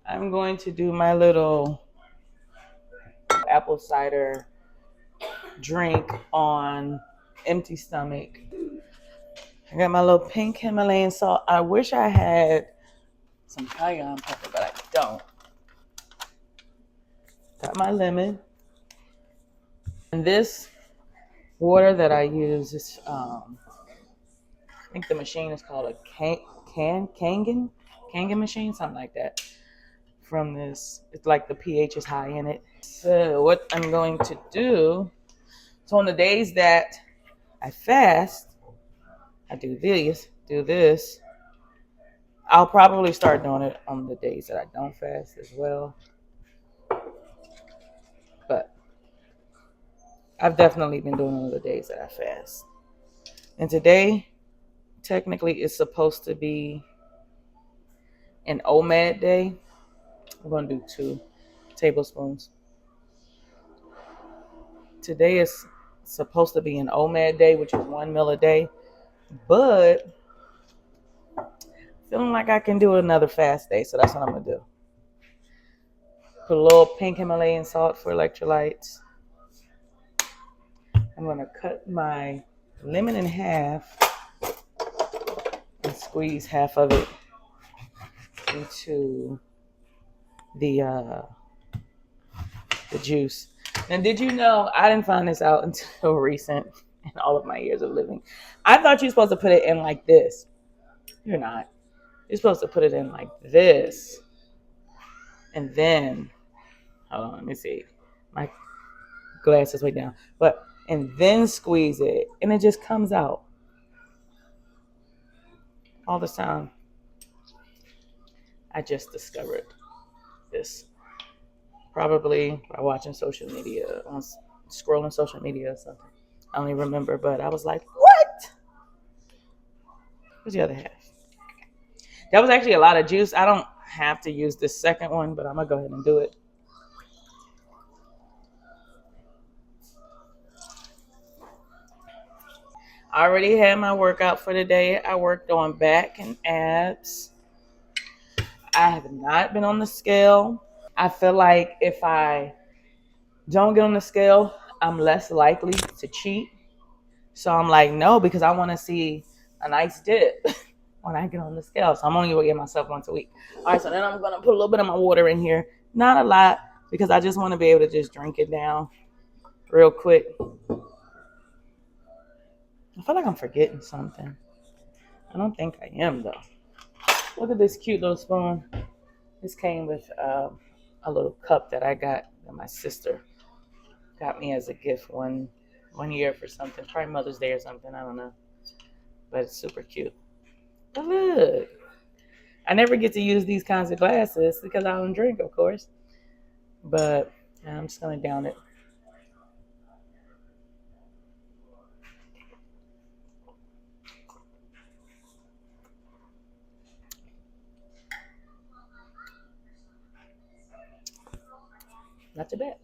I'm going to do my little apple cider drink on empty stomach. I got my little pink Himalayan salt. I wish I had some cayenne pepper, but I don't. Got my lemon. And this water that I use is, I think the machine is called a Kangen machine, something like that. From this, it's like the pH is high in it. So what I'm going to do, so on the days that I fast, I do this. I'll probably start doing it on the days that I don't fast as well. But I've definitely been doing it on the days that I fast. And today, technically, is supposed to be an 𝐈𝐧𝐬𝐬 day. I'm going to do 2 tablespoons. Today is supposed to be an 𝐈𝐧𝐬𝐬 day, which is 1 meal a day. But feeling like I can do another fast day, so that's what I'm going to do. Put a little pink Himalayan salt for electrolytes. I'm going to cut my lemon in half and squeeze half of it into the juice. Now, did you know, I didn't find this out until recent in all of my years of living. I thought you're supposed to put it in like this. You're not. You're supposed to put it in like this. And then, hold on, let me see. My glass is way down. And then squeeze it. And it just comes out. All the time. I just discovered this. Probably by watching social media, scrolling social media or something. I don't even remember, but I was like, what? Where's the other half? That was actually a lot of juice. I don't have to use this second one, but I'm going to go ahead and do it. I already had my workout for the day. I worked on back and abs. I have not been on the scale. I feel like if I don't get on the scale, I'm less likely to cheat. So I'm like, no, because I want to see a nice dip when I get on the scale. So I'm only going to give myself once a week. All right, so then I'm going to put a little bit of my water in here. Not a lot, because I just want to be able to just drink it down real quick. I feel like I'm forgetting something. I don't think I am, though. Look at this cute little spoon. This came with a little cup that I got that my sister got me as a gift one year for something. Probably Mother's Day or something. I don't know. But it's super cute. But look. I never get to use these kinds of glasses because I don't drink, of course. But I'm just going to down it. Not too bad.